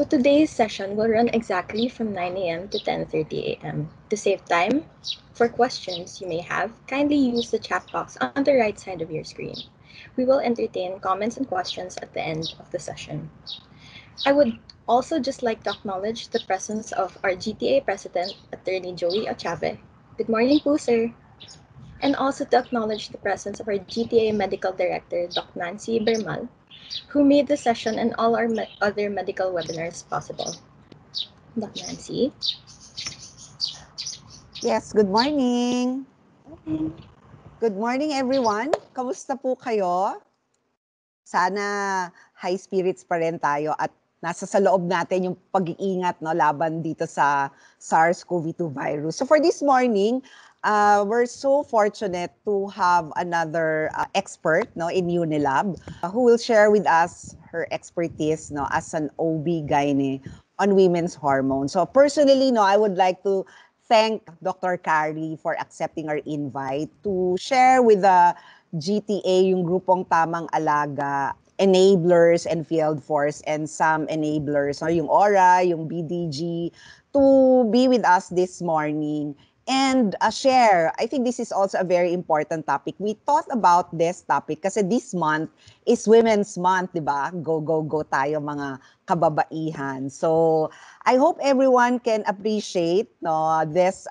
So today's session will run exactly from 9 a.m. to 10:30 a.m. To save time, for questions you may have, kindly use the chat box on the right side of your screen. We will entertain comments and questions at the end of the session. I would also just like to acknowledge the presence of our GTA President, Attorney Joey Achabe. Good morning po, sir. And also to acknowledge the presence of our GTA Medical Director, Doc Nancy Bermal, who made the session and all our other medical webinars possible. Doc Nancy. Yes, good morning. Good morning everyone. Kamusta po kayo? Sana high spirits pa rin tayo at nasa sa loob natin yung pag-iingat no, laban dito sa SARS-CoV-2 virus. So for this morning, we're so fortunate to have another expert no, in Unilab who will share with us her expertise no, as an OB-GYN on women's hormones. So personally, no, I would like to thank Dr. Carly for accepting our invite to share with the GTA, yung grupong Tamang Alaga, enablers and field force, and some enablers, no, yung Aura, yung BDG, to be with us this morning and share. I think this is also a very important topic. We thought about this topic kasi this month is Women's Month, di ba? Go, go, go tayo mga kababaihan. So I hope everyone can appreciate no, this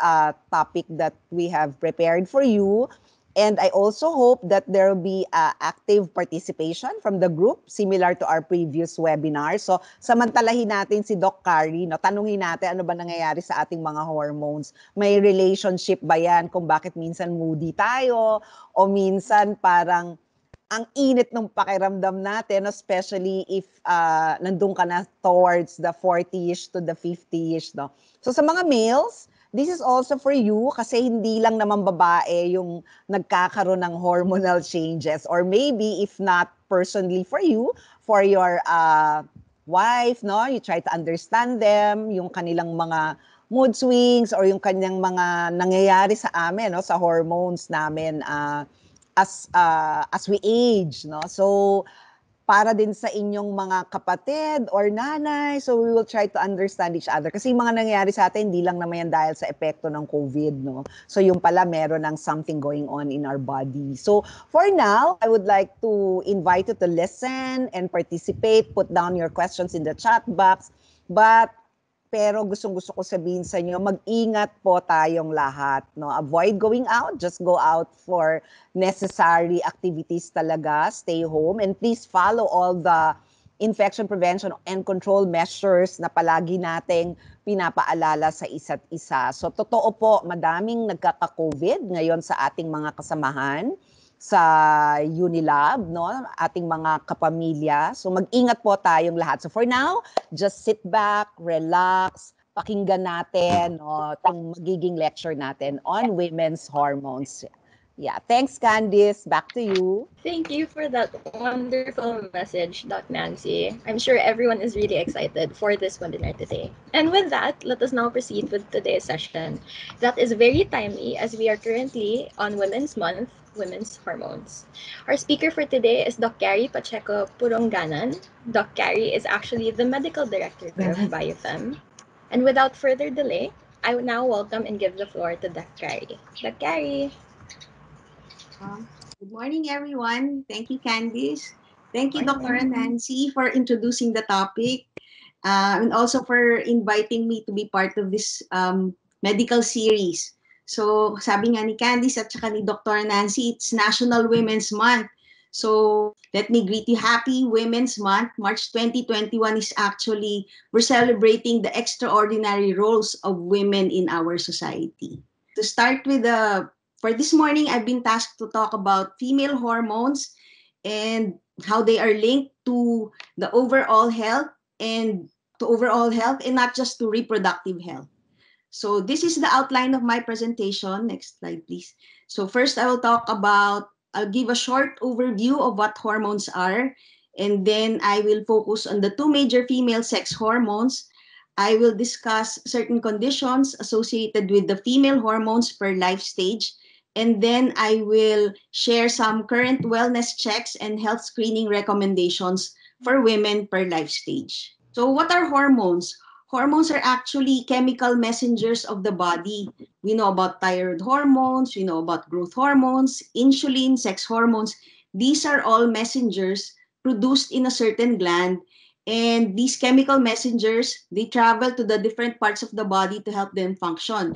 topic that we have prepared for you. And I also hope that there will be active participation from the group, similar to our previous webinar. So, samantalahin natin si Doc Carly, no? Tanungin natin ano ba nangyayari sa ating mga hormones. May relationship ba yan kung bakit minsan moody tayo o minsan parang ang init ng pakiramdam natin, especially if nandun ka na towards the 40ish to the 50ish. No? So, sa mga males, this is also for you kasi hindi lang naman babae yung nagkakaroon ng hormonal changes, or maybe if not personally for you, for your wife, no, you try to understand them, yung kanilang mga mood swings or yung kanyang mga nangyayari sa amin, no, sa hormones namin as we age, no. So para din sa inyong mga kapatid or nanay. So we will try to understand each other. Kasi yung mga nangyayari sa atin, hindi lang naman yan dahil sa epekto ng COVID, no? So yung pala, meron ng something going on in our body. So for now, I would like to invite you to listen and participate. Put down your questions in the chat box. Pero gustong-gusto ko sabihin sa inyo, mag-ingat po tayong lahat. No? Avoid going out. Just go out for necessary activities talaga. Stay home. And please follow all the infection prevention and control measures na palagi nating pinapaalala sa isa't isa. So totoo po, madaming nagkaka-COVID ngayon sa ating mga kasamahan sa Unilab, no, ating mga kapamilya. So mag-ingat po tayong lahat. So for now, just sit back, relax, pakinggan natin no, itong magiging lecture natin on women's hormones. Yeah, thanks Candice. Back to you. Thank you for that wonderful message, Doc Nancy. I'm sure everyone is really excited for this webinar today. And with that, let us now proceed with today's session. That is very timely as we are currently on Women's Month, Women's Hormones. Our speaker for today is Doc Carrie Pacheco Purongganan. Doc Carrie is actually the Medical Director of BioFem. And without further delay, I would now welcome and give the floor to Doc Carrie. Doc Carrie. Good morning, everyone. Thank you, Candice. Thank you, Dr. Nancy, for introducing the topic and also for inviting me to be part of this medical series. So, sabi nga ni Candice at saka ni Dr. Nancy, it's National Women's Month. So, let me greet you. Happy Women's Month. March 2021 is actually, we're celebrating the extraordinary roles of women in our society. To start with for this morning, I've been tasked to talk about female hormones and how they are linked to the overall health and not just to reproductive health. So this is the outline of my presentation. Next slide, please. So first, I'll give a short overview of what hormones are, and then I will focus on the two major female sex hormones. I will discuss certain conditions associated with the female hormones per life stage, and then I will share some current wellness checks and health screening recommendations for women per life stage. So what are hormones? Hormones are actually chemical messengers of the body. We know about thyroid hormones, we know about growth hormones, insulin, sex hormones. These are all messengers produced in a certain gland. And these chemical messengers, they travel to the different parts of the body to help them function.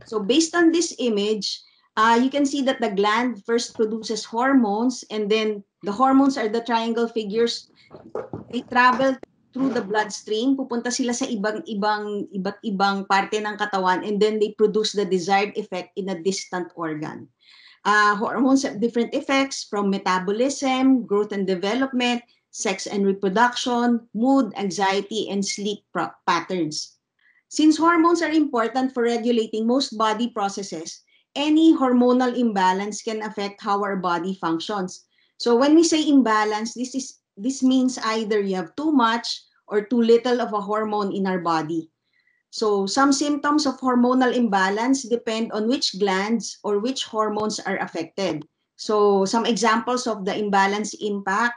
So based on this image, you can see that the gland first produces hormones, and then the hormones are the triangle figures. They travel through the bloodstream, pupunta sila sa iba't ibang parte ng katawan, and then they produce the desired effect in a distant organ. Hormones have different effects from metabolism, growth and development, sex and reproduction, mood, anxiety, and sleep patterns. Since hormones are important for regulating most body processes, any hormonal imbalance can affect how our body functions. So when we say imbalance, this means either you have too much or too little of a hormone in our body. So some symptoms of hormonal imbalance depend on which glands or which hormones are affected. So some examples of the imbalance impact,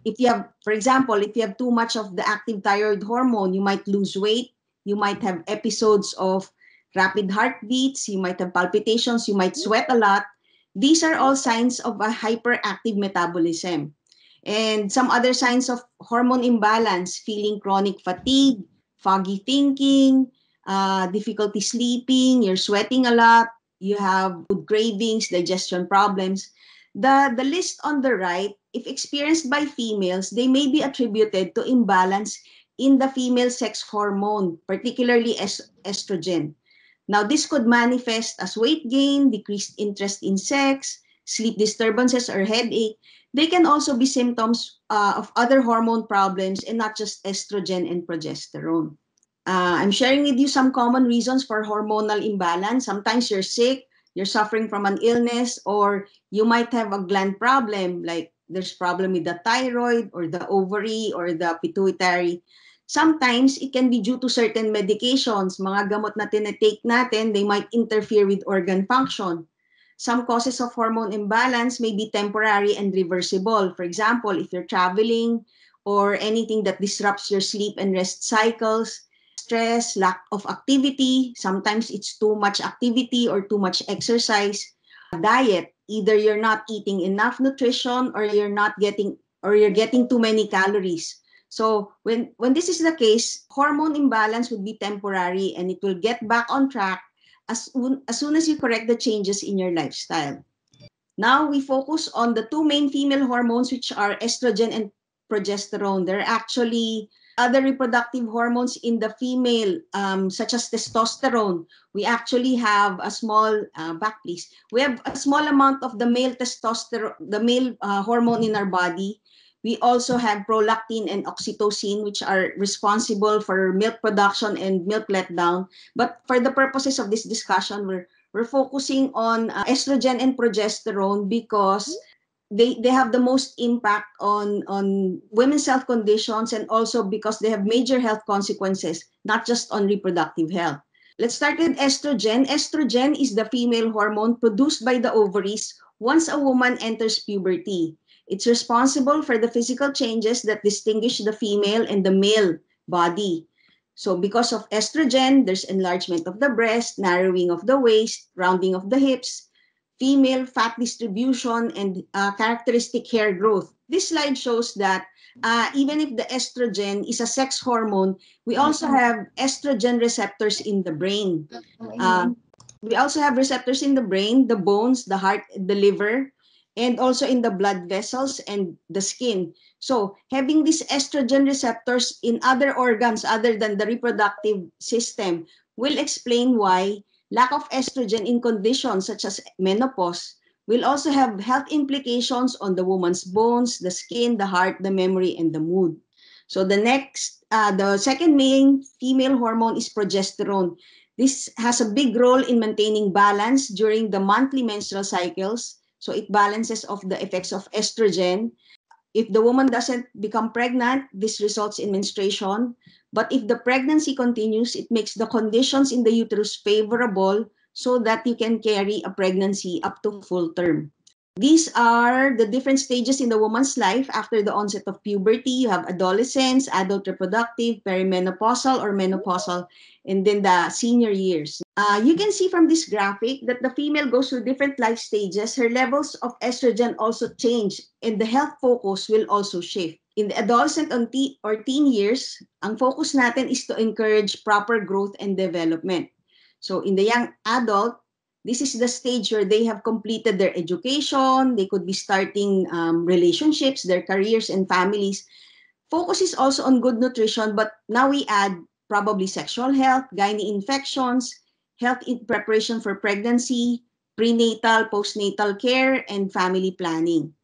if you have, for example, if you have too much of the active thyroid hormone, you might lose weight, you might have episodes of rapid heartbeats, you might have palpitations, you might sweat a lot. These are all signs of a hyperactive metabolism. And some other signs of hormone imbalance, feeling chronic fatigue, foggy thinking, difficulty sleeping, you're sweating a lot, you have food cravings, digestion problems. The list on the right, if experienced by females, they may be attributed to imbalance in the female sex hormone, particularly estrogen. Now, this could manifest as weight gain, decreased interest in sex, sleep disturbances, or headache. They can also be symptoms of other hormone problems and not just estrogen and progesterone. I'm sharing with you some common reasons for hormonal imbalance. Sometimes you're sick, you're suffering from an illness, or you might have a gland problem, like there's problem with the thyroid or the ovary or the pituitary. Sometimes it can be due to certain medications, mga gamot na tinetake natin, they might interfere with organ function. Some causes of hormone imbalance may be temporary and reversible. For example, if you're traveling or anything that disrupts your sleep and rest cycles, stress, lack of activity, sometimes it's too much activity or too much exercise. Diet, either you're not eating enough nutrition or you're getting too many calories. So when this is the case, hormone imbalance would be temporary and it will get back on track as soon as you correct the changes in your lifestyle. Now we focus on the two main female hormones, which are estrogen and progesterone. There are actually other reproductive hormones in the female, such as testosterone. We actually have a small, back please, we have a small amount of the male testosterone, the male hormone in our body. We also have prolactin and oxytocin, which are responsible for milk production and milk letdown. But for the purposes of this discussion, we're focusing on estrogen and progesterone because they have the most impact on women's health conditions, and also because they have major health consequences, not just on reproductive health. Let's start with estrogen. Estrogen is the female hormone produced by the ovaries once a woman enters puberty. It's responsible for the physical changes that distinguish the female and the male body. So because of estrogen, there's enlargement of the breast, narrowing of the waist, rounding of the hips, female fat distribution, and characteristic hair growth. This slide shows that even if the estrogen is a sex hormone, we also have estrogen receptors in the brain. We also have receptors in the brain, the bones, the heart, the liver, and also in the blood vessels and the skin. So having these estrogen receptors in other organs other than the reproductive system will explain why lack of estrogen in conditions such as menopause will also have health implications on the woman's bones, the skin, the heart, the memory, and the mood. So the second main female hormone is progesterone. This has a big role in maintaining balance during the monthly menstrual cycles. So it balances off the effects of estrogen. If the woman doesn't become pregnant, this results in menstruation. But if the pregnancy continues, it makes the conditions in the uterus favorable so that you can carry a pregnancy up to full term. These are the different stages in the woman's life after the onset of puberty. You have adolescence, adult reproductive, perimenopausal or menopausal, and then the senior years. You can see from this graphic that the female goes through different life stages. Her levels of estrogen also change, and the health focus will also shift. In the adolescent or teen years, ang focus natin is to encourage proper growth and development. So in the young adult, this is the stage where they have completed their education, they could be starting relationships, their careers and families. Focus is also on good nutrition, but now we add probably sexual health, gynae infections, health in preparation for pregnancy, prenatal, postnatal care, and family planning.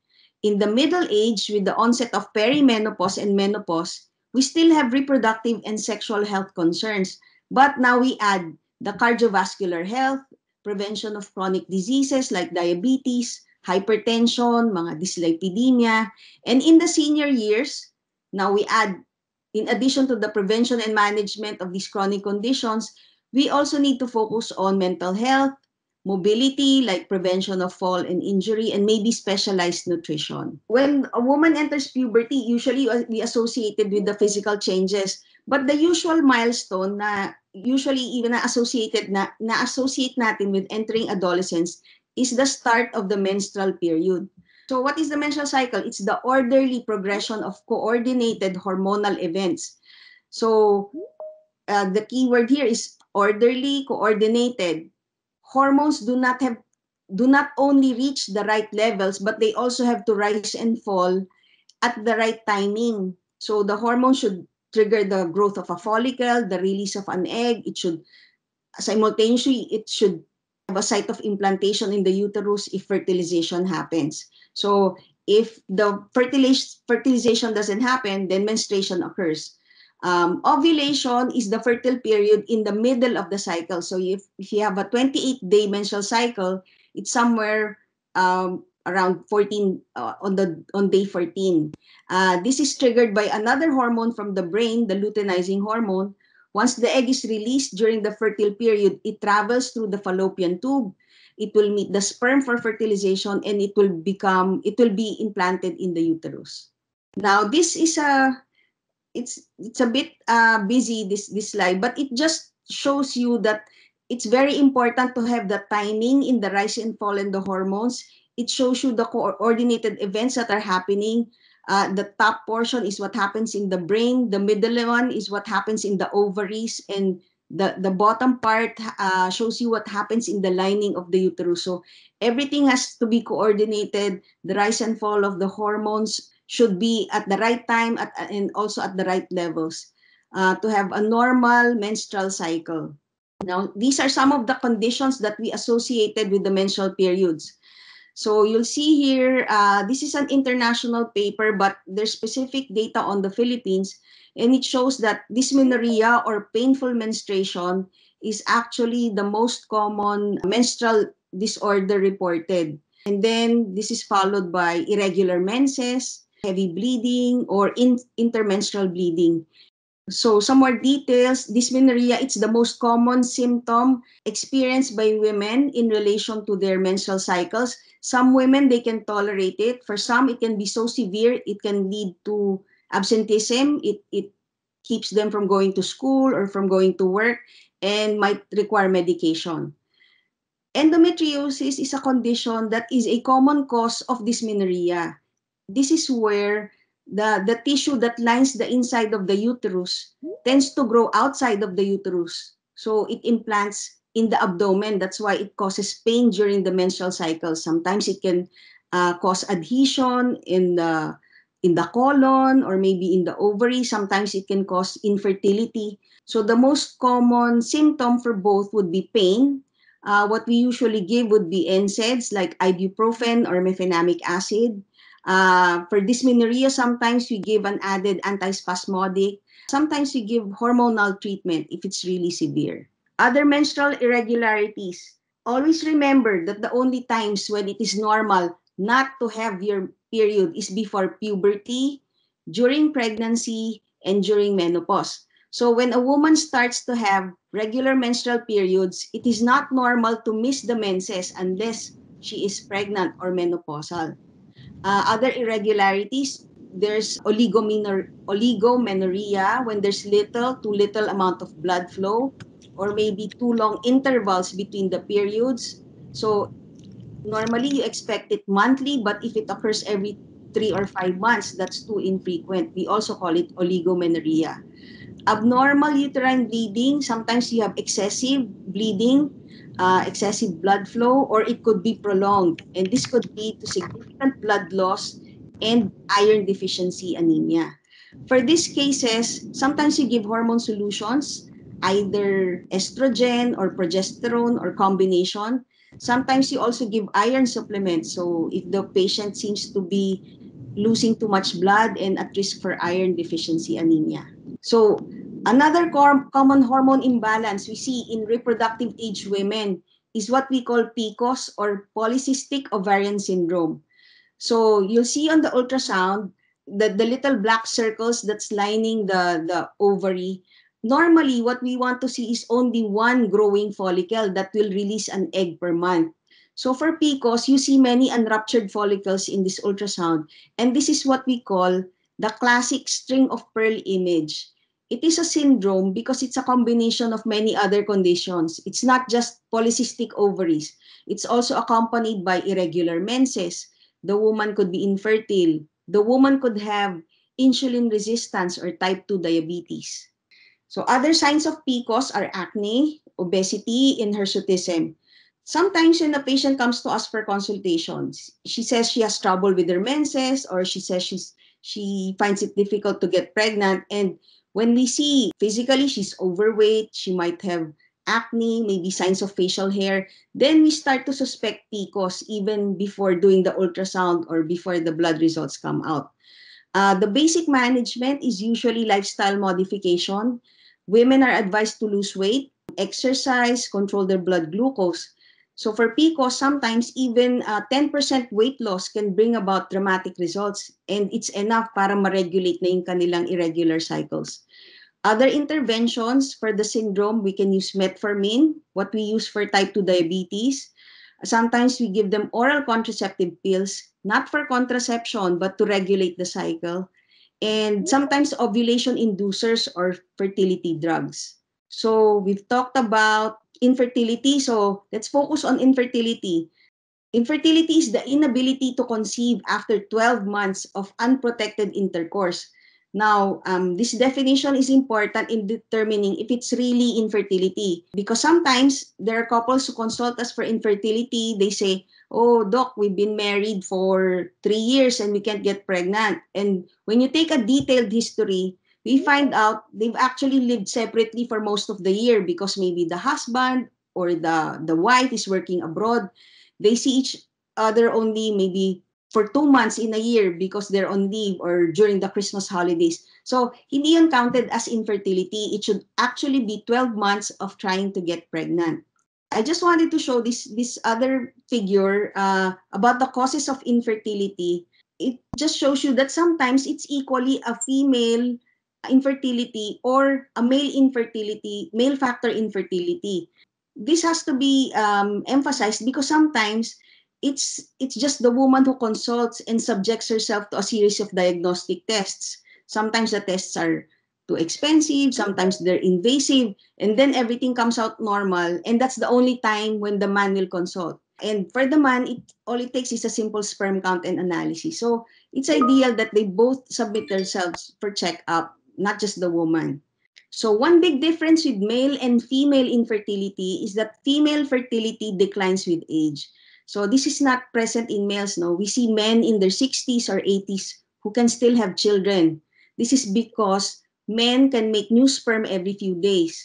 In the middle age, with the onset of perimenopause and menopause, we still have reproductive and sexual health concerns, but now we add the cardiovascular health, prevention of chronic diseases like diabetes, hypertension, mga dyslipidemia, and in the senior years, now we add, in addition to the prevention and management of these chronic conditions, we also need to focus on mental health, mobility, like prevention of fall and injury, and maybe specialized nutrition. When a woman enters puberty, usually we associate it with the physical changes, but the usual milestone na usually even na-associate natin with entering adolescence is the start of the menstrual period. So what is the menstrual cycle? It's the orderly progression of coordinated hormonal events. So the key word here is orderly, coordinated. Hormones do not only reach the right levels, but they also have to rise and fall at the right timing. So the hormone should trigger the growth of a follicle, the release of an egg. It should simultaneously have a site of implantation in the uterus if fertilization happens. So if the fertilization doesn't happen, then menstruation occurs. Ovulation is the fertile period in the middle of the cycle. So if you have a 28-day menstrual cycle, it's somewhere around 14 on day 14. This is triggered by another hormone from the brain, the luteinizing hormone. Once the egg is released during the fertile period, it travels through the fallopian tube. It will meet the sperm for fertilization, and it will be implanted in the uterus. Now, this is it's a bit busy, this slide, but it just shows you that it's very important to have the timing in the rise and fall in the hormones. It shows you the coordinated events that are happening. The top portion is what happens in the brain. The middle one is what happens in the ovaries, and the bottom part shows you what happens in the lining of the uterus. So everything has to be coordinated. The rise and fall of the hormones should be at the right time and also at the right levels to have a normal menstrual cycle. Now, these are some of the conditions that we associated with the menstrual periods. So you'll see here, this is an international paper, but there's specific data on the Philippines, and it shows that dysmenorrhea or painful menstruation is actually the most common menstrual disorder reported. And then this is followed by irregular menses, heavy bleeding, or intermenstrual bleeding. So some more details. Dysmenorrhea, it's the most common symptom experienced by women in relation to their menstrual cycles. Some women, they can tolerate it. For some, it can be so severe, it can lead to absenteeism. It keeps them from going to school or from going to work and might require medication. Endometriosis is a condition that is a common cause of dysmenorrhea. This is where the tissue that lines the inside of the uterus tends to grow outside of the uterus. So it implants in the abdomen. That's why it causes pain during the menstrual cycle. Sometimes it can cause adhesion in the colon or maybe in the ovary. Sometimes it can cause infertility. So the most common symptom for both would be pain. What we usually give would be NSAIDs like ibuprofen or mefenamic acid. For dysmenorrhea, sometimes we give an added antispasmodic. Sometimes we give hormonal treatment if it's really severe. Other menstrual irregularities. Always remember that the only times when it is normal not to have your period is before puberty, during pregnancy, and during menopause. So when a woman starts to have regular menstrual periods, it is not normal to miss the menses unless she is pregnant or menopausal. Other irregularities, there's oligomenorrhea, when there's little to little amount of blood flow, or maybe too long intervals between the periods. So normally you expect it monthly, but if it occurs every 3 or 5 months, that's too infrequent. We also call it oligomenorrhea. Abnormal uterine bleeding, sometimes you have excessive bleeding, excessive blood flow, or it could be prolonged. And this could lead to significant blood loss and iron deficiency anemia. For these cases, sometimes you give hormone solutions, either estrogen or progesterone or combination. Sometimes you also give iron supplements. So if the patient seems to be losing too much blood and at risk for iron deficiency anemia. So another common hormone imbalance we see in reproductive age women is what we call PCOS, or polycystic ovarian syndrome. So you'll see on the ultrasound that the little black circles that's lining the ovary. Normally, what we want to see is only one growing follicle that will release an egg per month. So for PCOS, you see many unruptured follicles in this ultrasound. And this is what we call the classic string of pearl image. It is a syndrome because it's a combination of many other conditions. It's not just polycystic ovaries. It's also accompanied by irregular menses. The woman could be infertile. The woman could have insulin resistance or type 2 diabetes. So other signs of PCOS are acne, obesity, and hirsutism. Sometimes when a patient comes to us for consultations, she says she has trouble with her menses, or she says she finds it difficult to get pregnant. And when we see physically she's overweight, she might have acne, maybe signs of facial hair, then we start to suspect PCOS even before doing the ultrasound or before the blood results come out. The basic management is usually lifestyle modification. Women are advised to lose weight, exercise, control their blood glucose. So for PCOS, sometimes even 10% weight loss can bring about dramatic results, and it's enough para ma-regulate na yung kanilang irregular cycles. Other interventions for the syndrome, we can use metformin, what we use for type 2 diabetes. Sometimes we give them oral contraceptive pills, not for contraception, but to regulate the cycle. And sometimes ovulation inducers or fertility drugs. So we've talked about infertility. So let's focus on infertility. Infertility is the inability to conceive after 12 months of unprotected intercourse. Now, this definition is important in determining if it's really infertility, because sometimes there are couples who consult us for infertility. They say, "Oh, doc, we've been married for 3 years and we can't get pregnant." And when you take a detailed history, we find out they've actually lived separately for most of the year because maybe the husband or the wife is working abroad. They see each other only maybe for 2 months in a year because they're on leave or during the Christmas holidays. So hindi yun counted as infertility. It should actually be 12 months of trying to get pregnant. I just wanted to show this other figure about the causes of infertility. It just shows you that sometimes it's equally a female infertility or a male infertility, male factor infertility. This has to be emphasized because sometimes it's just the woman who consults and subjects herself to a series of diagnostic tests. Sometimes the tests are too expensive, sometimes they're invasive, and then everything comes out normal, and that's the only time when the man will consult. And for the man, all it takes is a simple sperm count and analysis. So it's ideal that they both submit themselves for checkup, not just the woman. So one big difference with male and female infertility is that female fertility declines with age. So this is not present in males, no. We see men in their 60s or 80s who can still have children. This is because men can make new sperm every few days.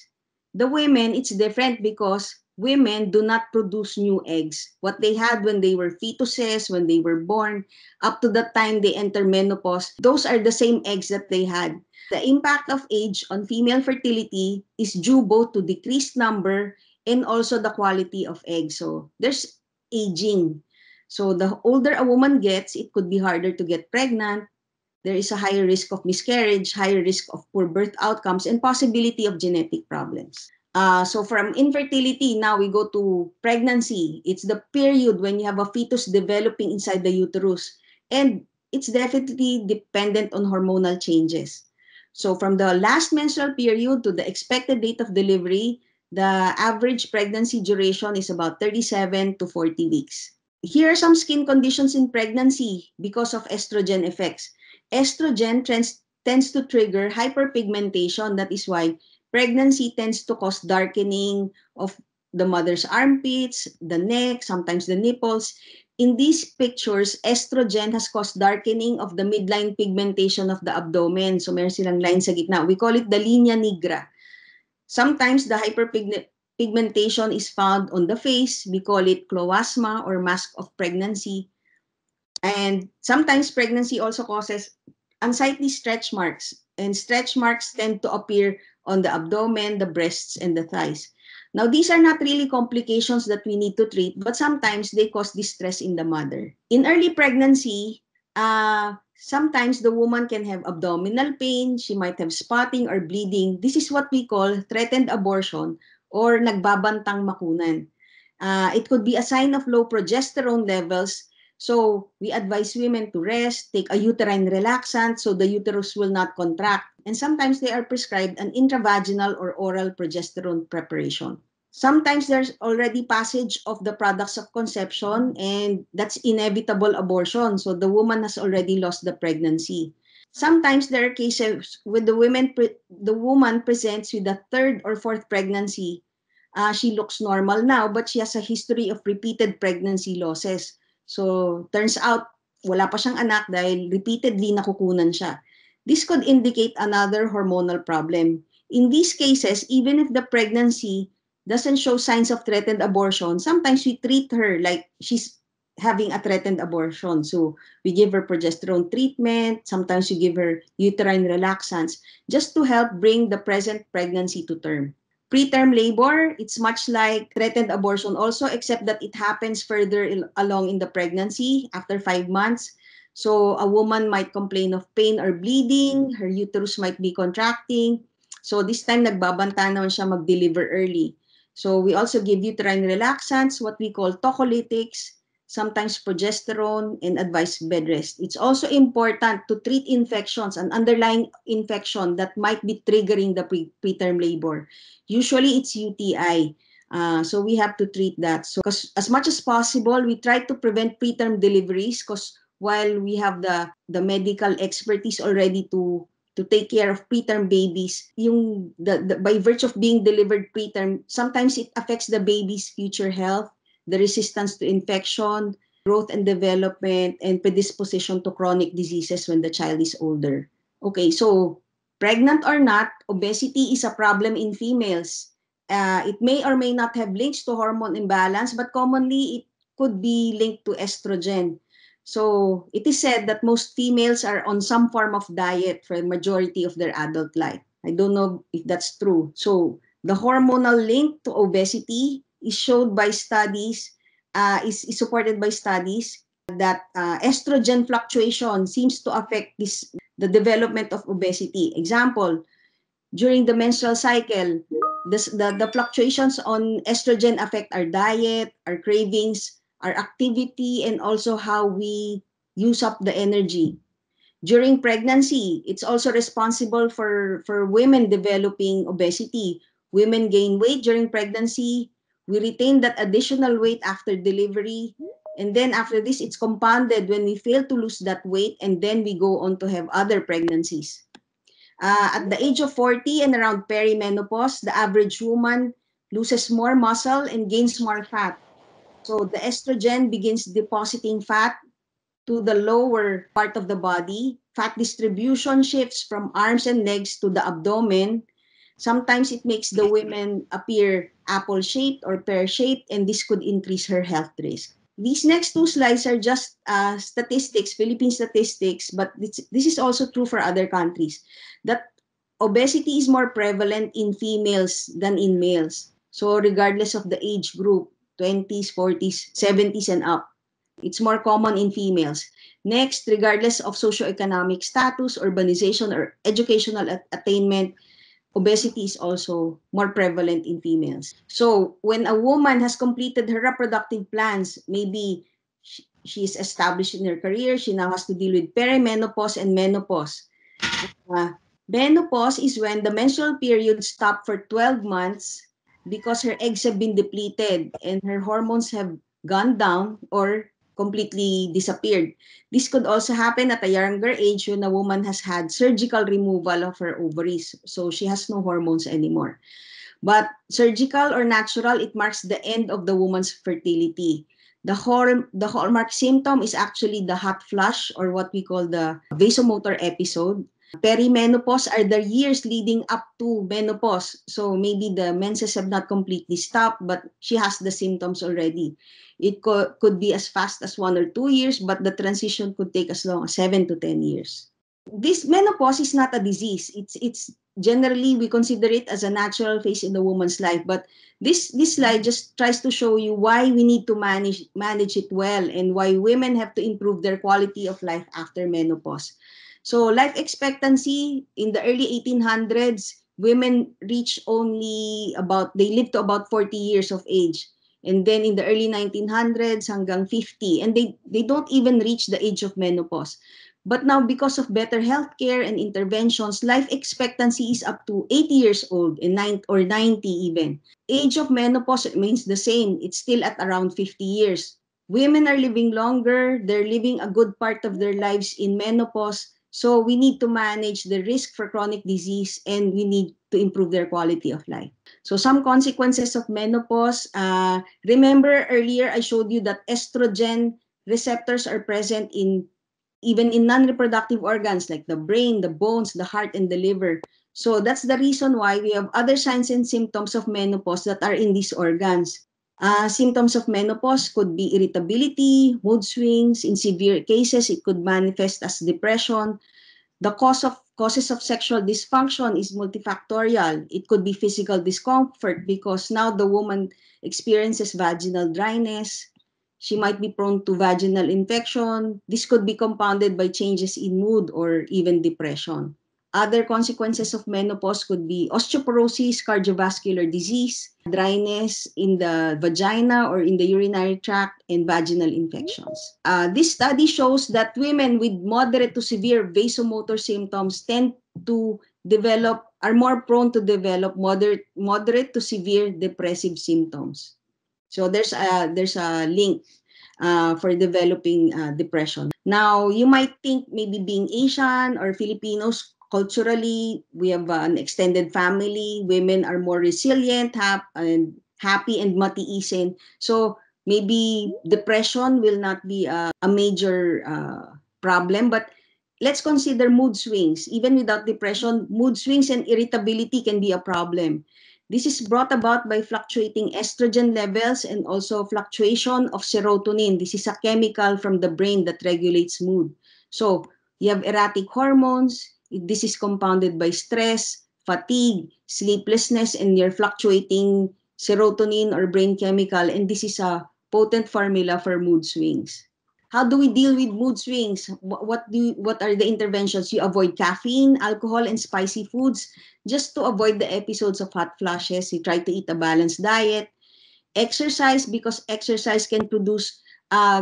The women, it's different because women do not produce new eggs. What they had when they were fetuses, when they were born, up to the time they enter menopause, those are the same eggs that they had. The impact of age on female fertility is due both to decreased number and also the quality of eggs. So there's aging. So the older a woman gets, it could be harder to get pregnant. There is a higher risk of miscarriage, higher risk of poor birth outcomes, and possibility of genetic problems. So from infertility, now we go to pregnancy. It's the period when you have a fetus developing inside the uterus. And it's definitely dependent on hormonal changes. So from the last menstrual period to the expected date of delivery, the average pregnancy duration is about 37 to 40 weeks. Here are some skin conditions in pregnancy because of estrogen effects. Estrogen tends to trigger hyperpigmentation. That is why pregnancy tends to cause darkening of the mother's armpits, the neck, sometimes the nipples. In these pictures, estrogen has caused darkening of the midline pigmentation of the abdomen. So meron silang line sa gitna. We call it the linea nigra. Sometimes the hyperpigmentation is found on the face. We call it cloasma or mask of pregnancy. And sometimes pregnancy also causes unsightly stretch marks. And stretch marks tend to appear on the abdomen, the breasts, and the thighs. Now, these are not really complications that we need to treat, but sometimes they cause distress in the mother. In early pregnancy, sometimes the woman can have abdominal pain, she might have spotting or bleeding. This is what we call threatened abortion or nagbabantang makunan. It could be a sign of low progesterone levels. So we advise women to rest, take a uterine relaxant so the uterus will not contract. And sometimes they are prescribed an intravaginal or oral progesterone preparation. Sometimes there's already passage of the products of conception and that's inevitable abortion. So the woman has already lost the pregnancy. Sometimes there are cases with the woman presents with a third or fourth pregnancy. She looks normal now, but she has a history of repeated pregnancy losses. So, turns out, wala pa siyang anak dahil repeatedly nakukunan siya. This could indicate another hormonal problem. In these cases, even if the pregnancy doesn't show signs of threatened abortion, sometimes we treat her like she's having a threatened abortion. So, we give her progesterone treatment, sometimes we give her uterine relaxants, just to help bring the present pregnancy to term. Preterm labor, it's much like threatened abortion also, except that it happens further along in the pregnancy after 5 months. So a woman might complain of pain or bleeding, her uterus might be contracting. So this time, nagbabanta naman siya mag-deliver early. So we also give uterine relaxants, what we call tocolytics, sometimes progesterone, and advise bed rest. It's also important to treat infections, an underlying infection that might be triggering the preterm labor. Usually it's UTI. So we have to treat that. So as much as possible, we try to prevent preterm deliveries because while we have the medical expertise already to take care of preterm babies, by virtue of being delivered preterm, sometimes it affects the baby's future health, the resistance to infection, growth and development, and predisposition to chronic diseases when the child is older. Okay, so pregnant or not, obesity is a problem in females. It may or may not have links to hormone imbalance, but commonly it could be linked to estrogen. So it is said that most females are on some form of diet for the majority of their adult life. I don't know if that's true. So the hormonal link to obesity is showed by studies, is supported by studies that estrogen fluctuation seems to affect the development of obesity. Example, during the menstrual cycle, the fluctuations on estrogen affect our diet, our cravings, our activity, and also how we use up the energy. During pregnancy, it's also responsible for women developing obesity. Women gain weight during pregnancy. We retain that additional weight after delivery. And then after this, it's compounded when we fail to lose that weight and then we go on to have other pregnancies. At the age of 40 and around perimenopause, the average woman loses more muscle and gains more fat. So the estrogen begins depositing fat to the lower part of the body. Fat distribution shifts from arms and legs to the abdomen. Sometimes it makes the women appear apple-shaped or pear-shaped, and this could increase her health risk. These next two slides are just statistics, Philippine statistics, but this is also true for other countries, that obesity is more prevalent in females than in males. So regardless of the age group, 20s, 40s, 70s, and up, it's more common in females. Next, regardless of socioeconomic status, urbanization, or educational attainment, obesity is also more prevalent in females. So when a woman has completed her reproductive plans, maybe she is established in her career, she now has to deal with perimenopause and menopause. Menopause is when the menstrual period stopped for 12 months because her eggs have been depleted and her hormones have gone down or completely disappeared. This could also happen at a younger age when a woman has had surgical removal of her ovaries, so she has no hormones anymore. But surgical or natural, it marks the end of the woman's fertility. The hallmark symptom is actually the hot flush, or what we call the vasomotor episode. Perimenopause are the years leading up to menopause. So maybe the menses have not completely stopped, but she has the symptoms already. It could be as fast as 1 or 2 years, but the transition could take as long as 7 to 10 years. This menopause is not a disease. It's generally we consider it as a natural phase in the woman's life. But this slide just tries to show you why we need to manage it well and why women have to improve their quality of life after menopause. So life expectancy in the early 1800s, women reach only they live to about 40 years of age. And then in the early 1900s hanggang 50, and they don't even reach the age of menopause. But now, because of better healthcare and interventions, life expectancy is up to 80 years old and 90 even. Age of menopause remains the same. It's still at around 50 years. Women are living longer. They're living a good part of their lives in menopause. So we need to manage the risk for chronic disease and we need to improve their quality of life. So some consequences of menopause. Remember earlier I showed you that estrogen receptors are present even in non-reproductive organs like the brain, the bones, the heart, and the liver. So that's the reason why we have other signs and symptoms of menopause that are in these organs. Symptoms of menopause could be irritability, mood swings. In severe cases, it could manifest as depression. The causes of sexual dysfunction is multifactorial. It could be physical discomfort because now the woman experiences vaginal dryness. She might be prone to vaginal infection. This could be compounded by changes in mood or even depression. Other consequences of menopause could be osteoporosis, cardiovascular disease, dryness in the vagina or in the urinary tract, and vaginal infections. This study shows that women with moderate to severe vasomotor symptoms are more prone to develop moderate to severe depressive symptoms. So there's a link for developing depression. Now, you might think maybe being Asian or Filipinos, culturally, we have an extended family. Women are more resilient, happy, and matiisin. So maybe depression will not be a major problem, but let's consider mood swings. Even without depression, mood swings and irritability can be a problem. This is brought about by fluctuating estrogen levels and also fluctuation of serotonin. This is a chemical from the brain that regulates mood. So you have erratic hormones. This is compounded by stress, fatigue, sleeplessness, and your fluctuating serotonin or brain chemical. And this is a potent formula for mood swings. How do we deal with mood swings? What are the interventions? You avoid caffeine, alcohol, and spicy foods just to avoid the episodes of hot flashes. You try to eat a balanced diet. Exercise, because exercise can produce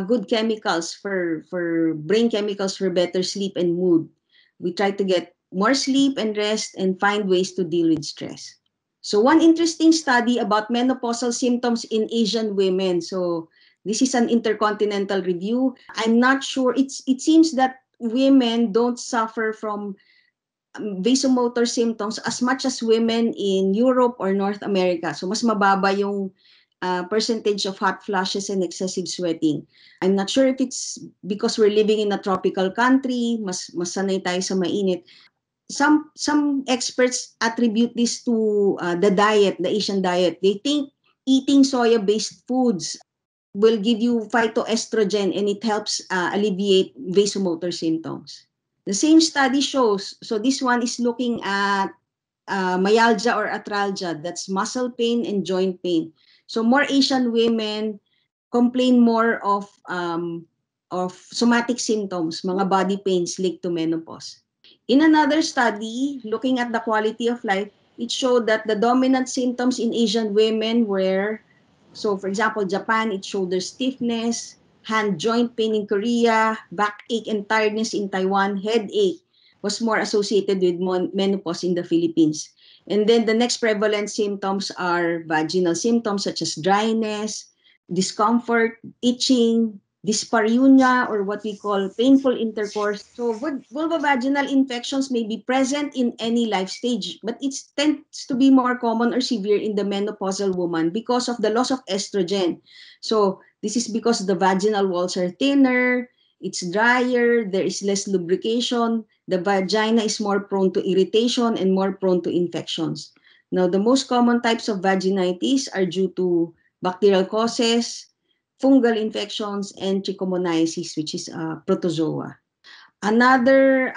good chemicals for brain chemicals for better sleep and mood. We try to get more sleep and rest and find ways to deal with stress. So one interesting study about menopausal symptoms in Asian women. So this is an intercontinental review. I'm not sure. It seems that women don't suffer from vasomotor symptoms as much as women in Europe or North America. So mas mababa yung percentage of hot flashes and excessive sweating. I'm not sure if it's because we're living in a tropical country, mas sanay tayo sa mainit. Some experts attribute this to the diet, the Asian diet. They think eating soya-based foods will give you phytoestrogen and it helps alleviate vasomotor symptoms. The same study shows, so this one is looking at myalgia or arthralgia, that's muscle pain and joint pain. So more Asian women complain more of somatic symptoms, mga body pains linked to menopause. In another study, looking at the quality of life, it showed that the dominant symptoms in Asian women were, so for example, Japan, it's shoulder stiffness, hand joint pain in Korea, backache and tiredness in Taiwan, headache was more associated with menopause in the Philippines. And then the next prevalent symptoms are vaginal symptoms such as dryness, discomfort, itching, dyspareunia, or what we call painful intercourse. So vulvovaginal infections may be present in any life stage, but it tends to be more common or severe in the menopausal woman because of the loss of estrogen. So this is because the vaginal walls are thinner, it's drier, there is less lubrication, the vagina is more prone to irritation and more prone to infections. Now, the most common types of vaginitis are due to bacterial causes, fungal infections, and trichomoniasis, which is a protozoa. Another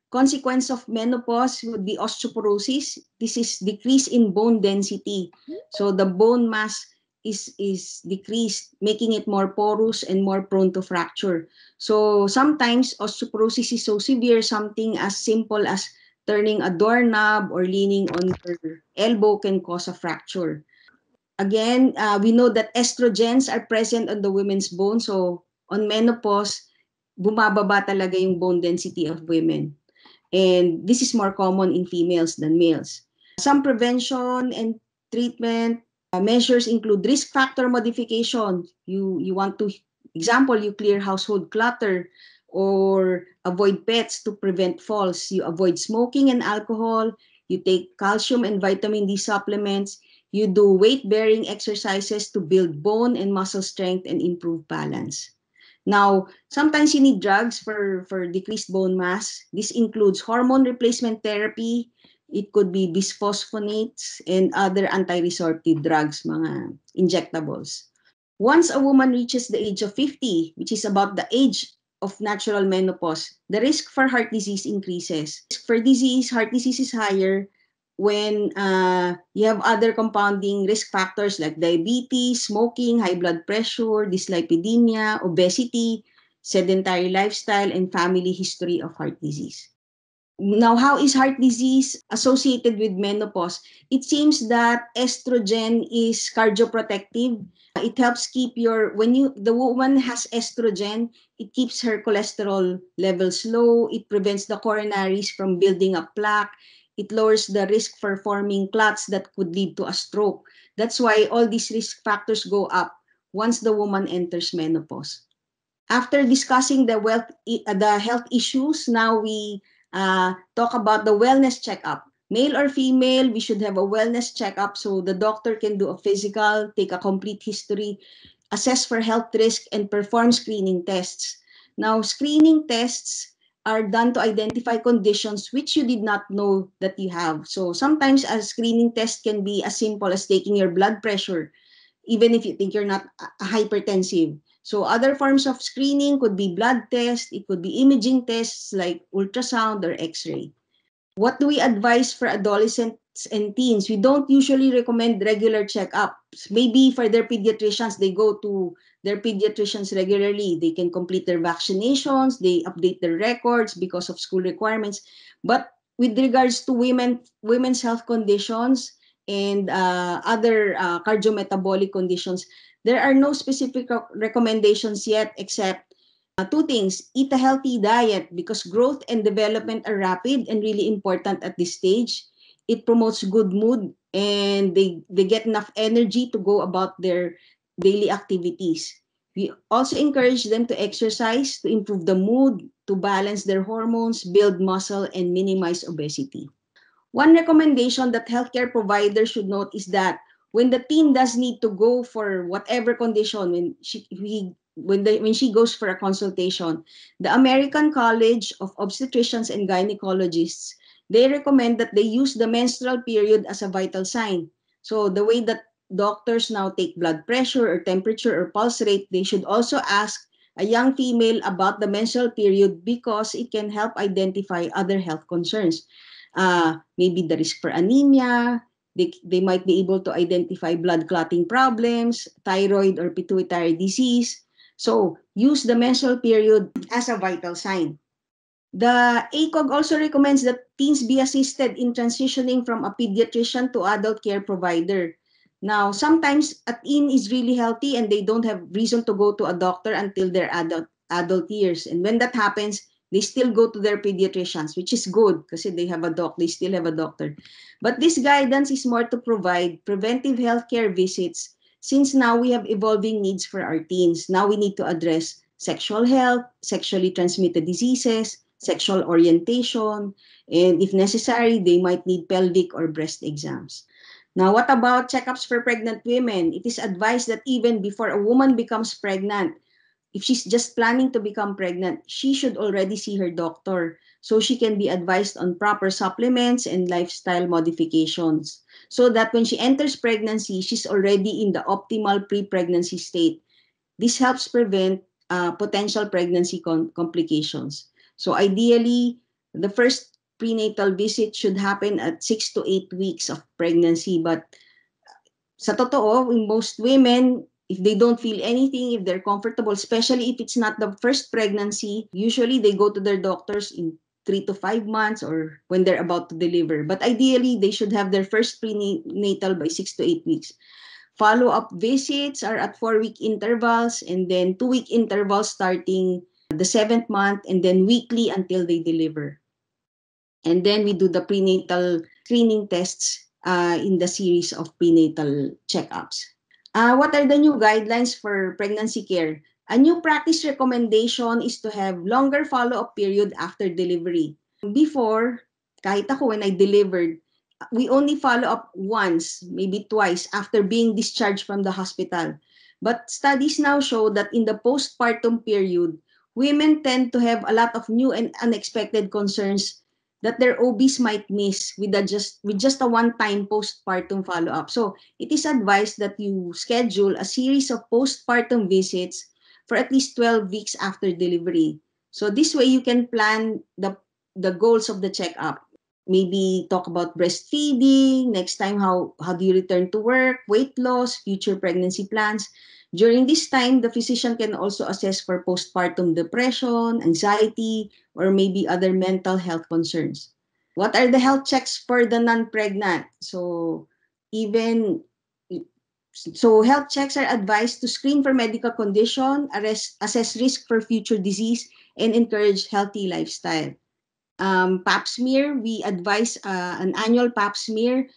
consequence of menopause would be osteoporosis. This is decrease in bone density. So the bone mass is decreased, making it more porous and more prone to fracture. So sometimes osteoporosis is so severe, something as simple as turning a doorknob or leaning on your elbow can cause a fracture. Again, we know that estrogens are present on the women's bone. So on menopause, bumababa talaga yung bone density of women. And this is more common in females than males. Some prevention and treatment measures include risk factor modification. You want to, example, you clear household clutter or avoid pets to prevent falls. You avoid smoking and alcohol. You take calcium and vitamin D supplements. You do weight-bearing exercises to build bone and muscle strength and improve balance. Now, sometimes you need drugs for decreased bone mass. This includes hormone replacement therapy. It could be bisphosphonates and other anti-resorptive drugs, mga injectables. Once a woman reaches the age of 50, which is about the age of natural menopause, the risk for heart disease increases. Risk for heart disease is higher when you have other compounding risk factors like diabetes, smoking, high blood pressure, dyslipidemia, obesity, sedentary lifestyle, and family history of heart disease. Now, how is heart disease associated with menopause? It seems that estrogen is cardioprotective. It helps keep the woman has estrogen, it keeps her cholesterol levels low. It prevents the coronaries from building up plaque. It lowers the risk for forming clots that could lead to a stroke. That's why all these risk factors go up once the woman enters menopause. After discussing the health issues, now we talk about the wellness checkup. Male or female, we should have a wellness checkup so the doctor can do a physical, take a complete history, assess for health risk, and perform screening tests. Now, screening tests are done to identify conditions which you did not know that you have. So sometimes a screening test can be as simple as taking your blood pressure, even if you think you're not hypertensive. So other forms of screening could be blood tests, it could be imaging tests like ultrasound or x-ray. What do we advise for adolescents and teens? We don't usually recommend regular checkups. Maybe for their pediatricians, they go to their pediatricians regularly. They can complete their vaccinations, they update their records because of school requirements. But with regards to women's health conditions and other cardiometabolic conditions, there are no specific recommendations yet except two things. Eat a healthy diet because growth and development are rapid and really important at this stage. It promotes good mood and they get enough energy to go about their daily activities. We also encourage them to exercise to improve the mood, to balance their hormones, build muscle, and minimize obesity. One recommendation that healthcare providers should note is that when the teen does need to go for whatever condition, when she goes for a consultation, the American College of Obstetricians and Gynecologists, they recommend that they use the menstrual period as a vital sign. So the way that doctors now take blood pressure or temperature or pulse rate, they should also ask a young female about the menstrual period because it can help identify other health concerns. Maybe the risk for anemia, they might be able to identify blood clotting problems, thyroid or pituitary disease. So use the menstrual period as a vital sign. The ACOG also recommends that teens be assisted in transitioning from a pediatrician to adult care provider. Now, sometimes a teen is really healthy and they don't have reason to go to a doctor until their adult years. And when that happens, they still go to their pediatricians, which is good because they have a doc, they still have a doctor. But this guidance is more to provide preventive healthcare visits since now we have evolving needs for our teens. Now we need to address sexual health, sexually transmitted diseases, sexual orientation, and if necessary, they might need pelvic or breast exams. Now, what about checkups for pregnant women? It is advised that even before a woman becomes pregnant, if she's just planning to become pregnant, she should already see her doctor so she can be advised on proper supplements and lifestyle modifications so that when she enters pregnancy, she's already in the optimal pre-pregnancy state. This helps prevent potential pregnancy complications. So ideally, the first prenatal visit should happen at 6 to 8 weeks of pregnancy. But sa totoo, in most women, if they don't feel anything, if they're comfortable, especially if it's not the first pregnancy, usually they go to their doctors in 3 to 5 months or when they're about to deliver. But ideally, they should have their first prenatal by 6 to 8 weeks. Follow-up visits are at 4-week intervals and then 2-week intervals starting the 7th month and then weekly until they deliver. And then we do the prenatal screening tests in the series of prenatal checkups. What are the new guidelines for pregnancy care? A new practice recommendation is to have longer follow-up period after delivery. Before, kahit ako when I delivered, we only follow up once, maybe twice after being discharged from the hospital. But studies now show that in the postpartum period, women tend to have a lot of new and unexpected concerns that their OBs might miss with just a one-time postpartum follow-up. So it is advised that you schedule a series of postpartum visits for at least 12 weeks after delivery. So this way you can plan the goals of the checkup. Maybe talk about breastfeeding, next time how do you return to work, weight loss, future pregnancy plans. During this time, the physician can also assess for postpartum depression, anxiety, or maybe other mental health concerns. What are the health checks for the non-pregnant? Even health checks are advised to screen for medical condition, assess risk for future disease, and encourage healthy lifestyle. Pap smear, we advise an annual pap smear.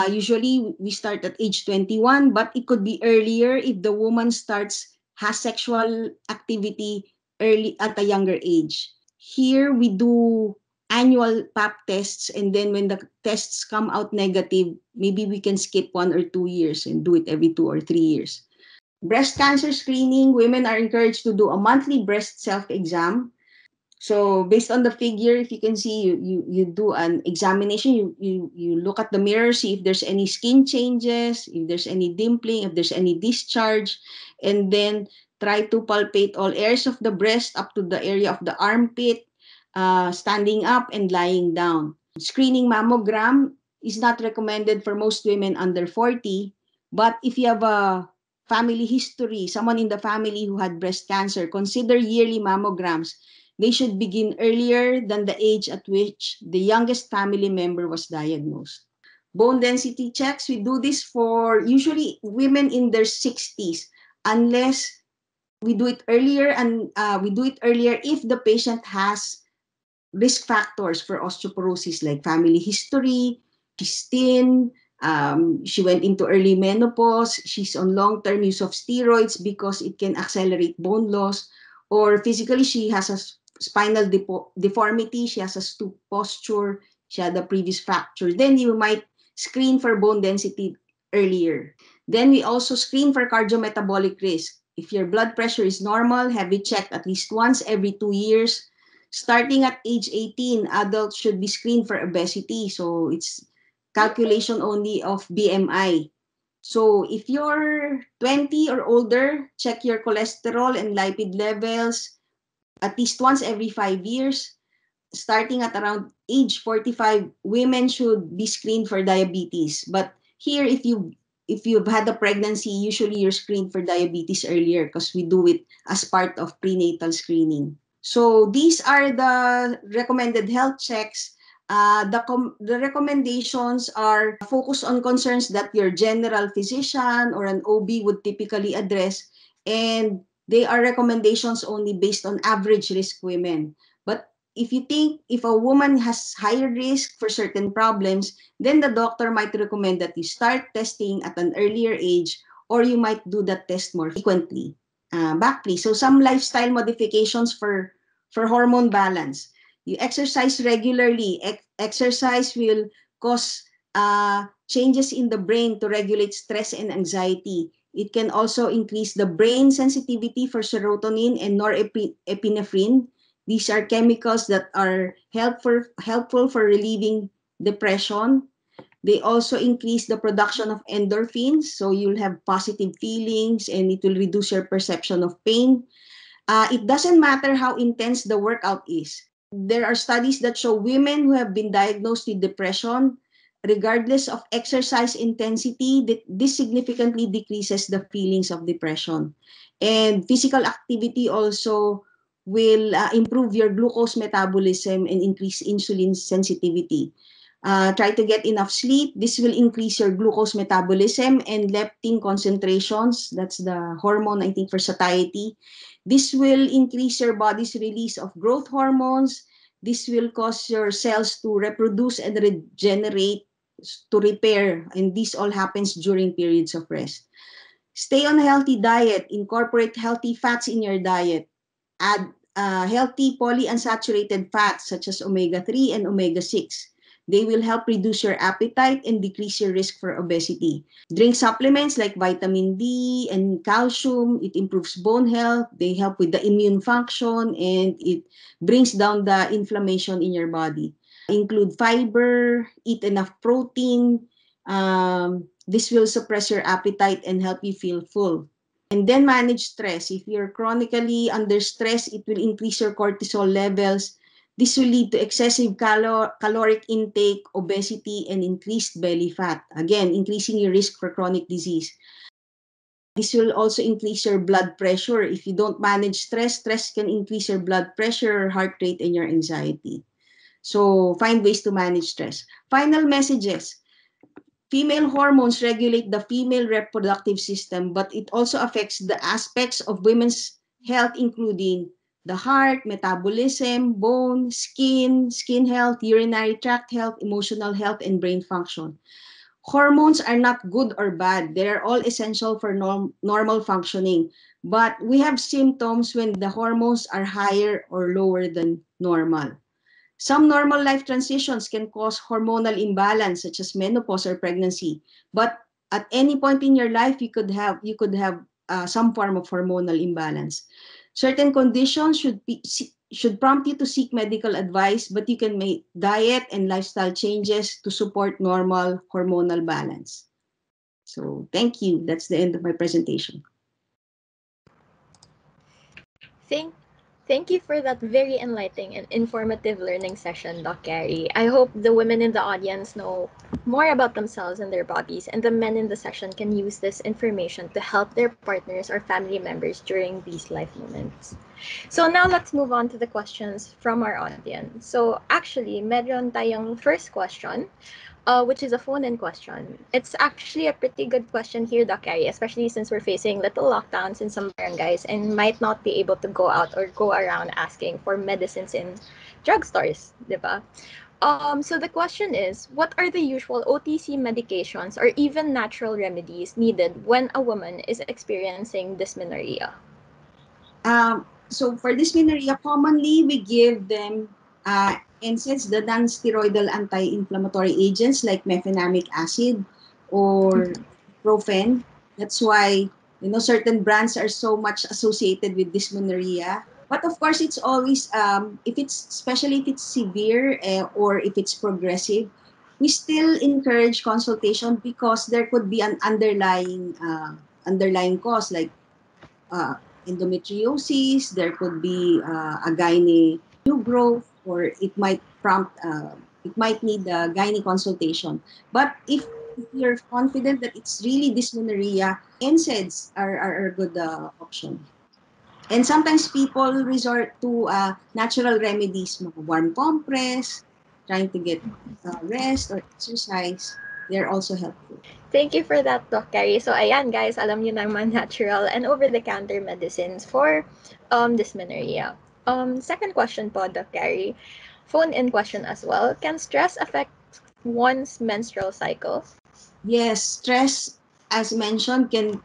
Usually we start at age 21, but it could be earlier if the woman has sexual activity early at a younger age. Here we do annual pap tests, and then when the tests come out negative, maybe we can skip 1 or 2 years and do it every 2 or 3 years. Breast cancer screening, women are encouraged to do a monthly breast self-exam. So based on the figure, if you can see, you do an examination, you look at the mirror, see if there's any skin changes, if there's any dimpling, if there's any discharge, and then try to palpate all areas of the breast up to the area of the armpit, standing up and lying down. Screening mammogram is not recommended for most women under 40, but if you have a family history, someone in the family who had breast cancer, consider yearly mammograms. They should begin earlier than the age at which the youngest family member was diagnosed. Bone density checks, we do this for usually women in their 60s, unless we do it earlier, and we do it earlier if the patient has risk factors for osteoporosis like family history, she's thin, she went into early menopause, she's on long-term use of steroids because it can accelerate bone loss, or physically she has a spinal deformity, she has a stoop posture, she had a previous fracture. Then you might screen for bone density earlier. Then we also screen for cardiometabolic risk. If your blood pressure is normal, have it checked at least once every 2 years. Starting at age 18, adults should be screened for obesity. So it's calculation only of BMI. So if you're 20 or older, check your cholesterol and lipid levels at least once every 5 years. Starting at around age 45, women should be screened for diabetes. But here, if you've had a pregnancy, usually you're screened for diabetes earlier because we do it as part of prenatal screening. So these are the recommended health checks. The recommendations are focused on concerns that your general physician or an OB would typically address, and they are recommendations only based on average risk women. But if you think if a woman has higher risk for certain problems, then the doctor might recommend that you start testing at an earlier age, or you might do that test more frequently. Back please. So some lifestyle modifications for hormone balance. You exercise regularly. Exercise will cause changes in the brain to regulate stress and anxiety. It can also increase the brain sensitivity for serotonin and norepinephrine. These are chemicals that are helpful for relieving depression. They also increase the production of endorphins, so you'll have positive feelings and it will reduce your perception of pain. It doesn't matter how intense the workout is. There are studies that show women who have been diagnosed with depression, regardless of exercise intensity, that this significantly decreases the feelings of depression. And physical activity also will improve your glucose metabolism and increase insulin sensitivity. Try to get enough sleep. This will increase your glucose metabolism and leptin concentrations. That's the hormone, I think, for satiety. This will increase your body's release of growth hormones. This will cause your cells to reproduce and regenerate, to repair, and this all happens during periods of rest. Stay on a healthy diet. Incorporate healthy fats in your diet. Add healthy polyunsaturated fats such as omega-3 and omega-6. They will help reduce your appetite and decrease your risk for obesity. Drink supplements like vitamin D and calcium. It improves bone health. They help with the immune function and it brings down the inflammation in your body. Include fiber, eat enough protein. This will suppress your appetite and help you feel full. And then manage stress. If you're chronically under stress, it will increase your cortisol levels. This will lead to excessive caloric intake, obesity, and increased belly fat. Again, increasing your risk for chronic disease. This will also increase your blood pressure. If you don't manage stress, stress can increase your blood pressure, heart rate, and your anxiety. So find ways to manage stress. Final messages. Female hormones regulate the female reproductive system, but it also affects the aspects of women's health, including the heart, metabolism, bone, skin health, urinary tract health, emotional health, and brain function. Hormones are not good or bad. They are all essential for normal functioning. But we have symptoms when the hormones are higher or lower than normal. Some normal life transitions can cause hormonal imbalance, such as menopause or pregnancy. But at any point in your life, you could have some form of hormonal imbalance. Certain conditions should prompt you to seek medical advice, but you can make diet and lifestyle changes to support normal hormonal balance. So thank you. That's the end of my presentation. Thank Thank you for that very enlightening and informative learning session, Doc Gary. I hope the women in the audience know more about themselves and their bodies, and the men in the session can use this information to help their partners or family members during these life moments. So now let's move on to the questions from our audience. So actually, meron tayong first question, which is a phone-in question. It's actually a pretty good question here, Doc Gary, especially since we're facing little lockdowns in some barangays and might not be able to go out or go around asking for medicines in drugstores, diba? So the question is, what are the usual OTC medications or even natural remedies needed when a woman is experiencing dysmenorrhea? So for dysmenorrhea, commonly we give them NSAIDs, the non-steroidal anti-inflammatory agents like mefenamic acid or Profen. That's why certain brands are so much associated with dysmenorrhea. But of course, it's always especially if it's severe or if it's progressive, we still encourage consultation because there could be an underlying cause like uh, endometriosis, there could be a gynae new growth, or it might need a gynae consultation. But if you're confident that it's really dysmenorrhea, NSAIDs are a good option. And sometimes people resort to natural remedies, warm compress, trying to get rest or exercise. They're also helpful. Thank you for that, Doc Carrie. So, ayan guys, alam niyo naman natural and over-the-counter medicines for dysmenorrhea. Second question po, Doc Carrie. Phone-in question as well. Can stress affect one's menstrual cycle? Yes, stress, as mentioned, can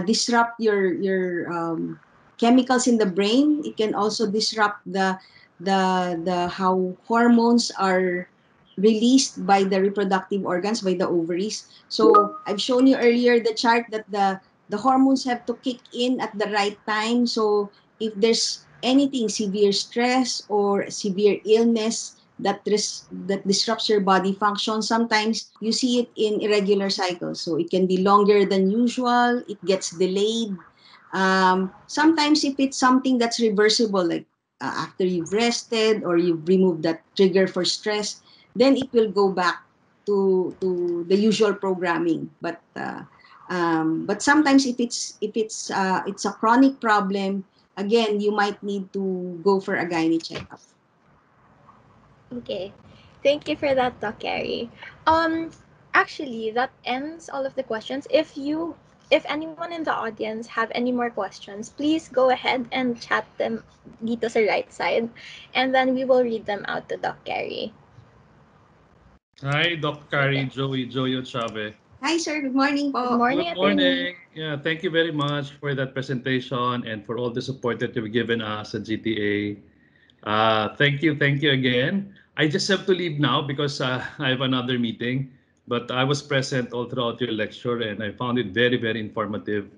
disrupt your chemicals in the brain. It can also disrupt the how hormones are released by the reproductive organs, by the ovaries. So I've shown you earlier the chart that the hormones have to kick in at the right time. So if there's anything, severe stress or severe illness that disrupts your body function, sometimes you see it in irregular cycles. So it can be longer than usual, it gets delayed. Sometimes if it's something that's reversible, like after you've rested or you've removed that trigger for stress, then it will go back to the usual programming. But sometimes if it's a chronic problem, again, you might need to go for a gynae checkup. Okay. Thank you for that, Doc Carrie. Actually, that ends all of the questions. If anyone in the audience have any more questions, please go ahead and chat them dito sa right side, and then we will read them out to Doc Carrie. Hi, Dr. Kari, Joey Ochave. Hi, sir. Good morning Good po. morning, Good attorney. morning. Yeah, thank you very much for that presentation and for all the support that you've given us at GTA. Thank you again. I just have to leave now because I have another meeting, but I was present all throughout your lecture and I found it very, very informative.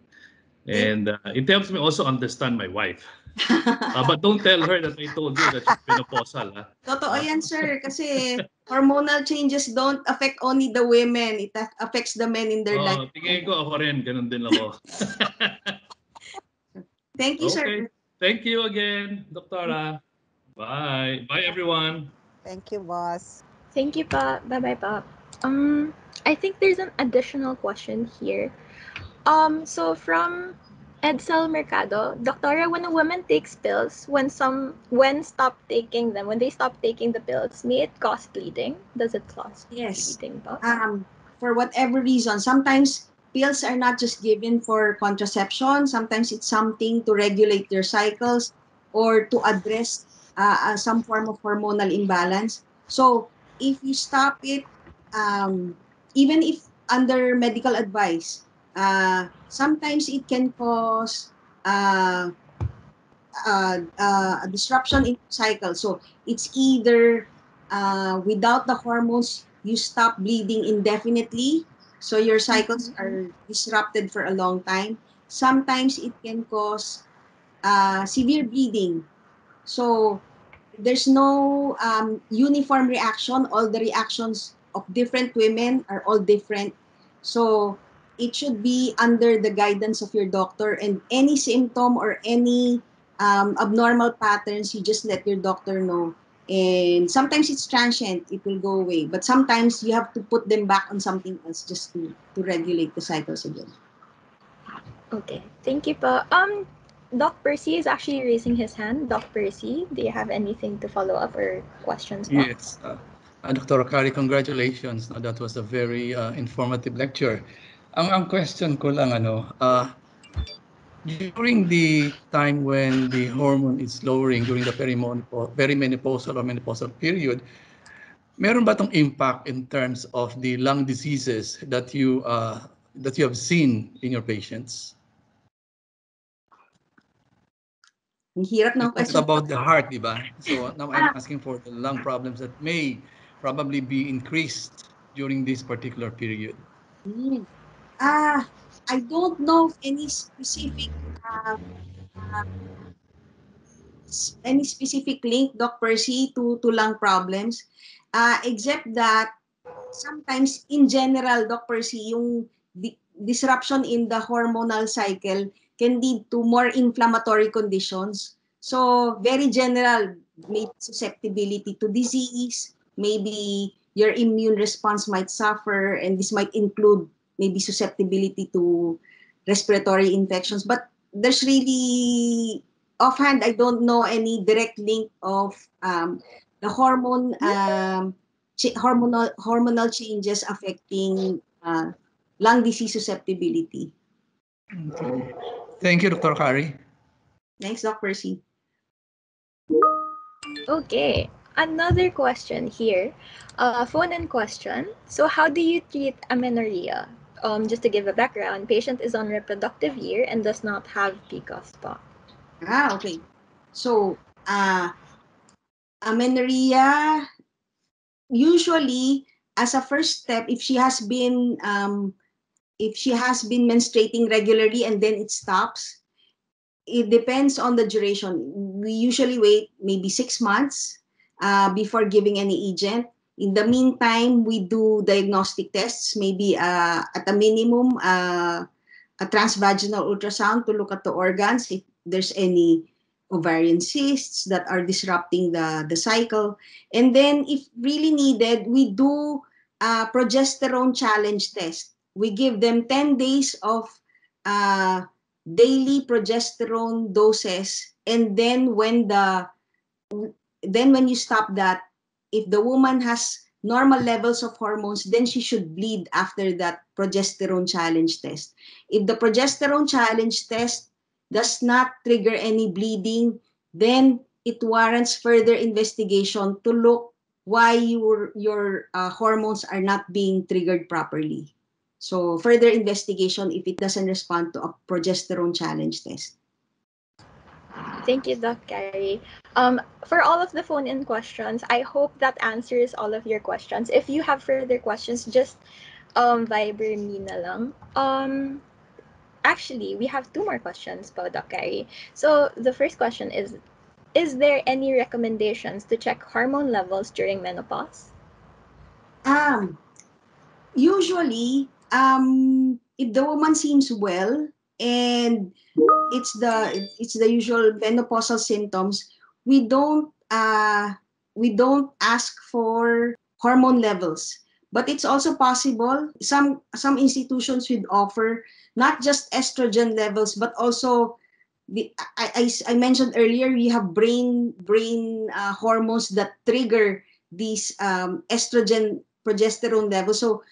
And it helps me also understand my wife. But don't tell her that I told you that she's menopausal. Totoo yan, sir. Kasi hormonal changes don't affect only the women. It affects the men in their life. Tingin ko ako rin, ganun din ako. Thank you, Okay. sir. Thank you again, Doktora. Bye. Bye, everyone. Thank you, boss. Thank you pa. Bye-bye pa. I think there's an additional question here. So from Edsel Mercado, Doctora, when a woman takes pills, when they stop taking the pills, may it cause bleeding? Does it cause Yes. bleeding pa? For whatever reason, sometimes pills are not just given for contraception. Sometimes it's something to regulate your cycles or to address some form of hormonal imbalance. So if you stop it, even if under medical advice, sometimes it can cause a disruption in cycle. So it's either without the hormones, you stop bleeding indefinitely, so your cycles are disrupted for a long time. Sometimes it can cause severe bleeding. So there's no uniform reaction. All the reactions of different women are all different. So it should be under the guidance of your doctor, and any symptom or any abnormal patterns, you just let your doctor know. And sometimes it's transient, it will go away. But sometimes you have to put them back on something else just to regulate the cycles again. Okay, thank you pa. Doc Percy is actually raising his hand. Doc Percy, do you have anything to follow up or questions pa? Yes, Dr. Kari, congratulations. No, that was a very informative lecture. Ang question ko lang, during the time when the hormone is lowering during the perimenopausal or menopausal period, meron ba itong impact in terms of the lung diseases that you have seen in your patients? Ang hirap ng You talked question. about the heart, di ba? So now I'm asking for the lung problems that may probably be increased during this particular period. I don't know of any specific link, Doc Percy, to lung problems, except that sometimes in general, Doc Percy, yung disruption in the hormonal cycle can lead to more inflammatory conditions. So very general, maybe susceptibility to disease, maybe your immune response might suffer, and this might include maybe susceptibility to respiratory infections. But there's really offhand, I don't know any direct link of the hormonal changes affecting lung disease susceptibility. Okay. Thank you, Dr. Kari. Thanks, Doc Percy. Okay, another question here. Phone-in question. So how do you treat amenorrhea? Just to give a background, patient is on reproductive year and does not have PCOS spot. Okay. So, amenorrhea, usually as a first step, if she has been menstruating regularly and then it stops, it depends on the duration. We usually wait maybe 6 months before giving any agent. In the meantime, we do diagnostic tests, maybe at a minimum, a transvaginal ultrasound to look at the organs, if there's any ovarian cysts that are disrupting the cycle. And then if really needed, we do a progesterone challenge test. We give them 10 days of daily progesterone doses, and then when you stop that, if the woman has normal levels of hormones, then she should bleed after that progesterone challenge test. If the progesterone challenge test does not trigger any bleeding, then it warrants further investigation to look why your hormones are not being triggered properly. So further investigation if it doesn't respond to a progesterone challenge test. Thank you, Doc Carrie. For all of the phone-in questions, I hope that answers all of your questions. If you have further questions, just Viber me na lang. Actually, we have two more questions po, Doc Carrie. So the first question is there any recommendations to check hormone levels during menopause? Usually, if the woman seems well and it's the usual menopausal symptoms, we don't ask for hormone levels. But it's also possible some institutions would offer not just estrogen levels, but also I mentioned earlier, we have brain hormones that trigger these estrogen progesterone levels. So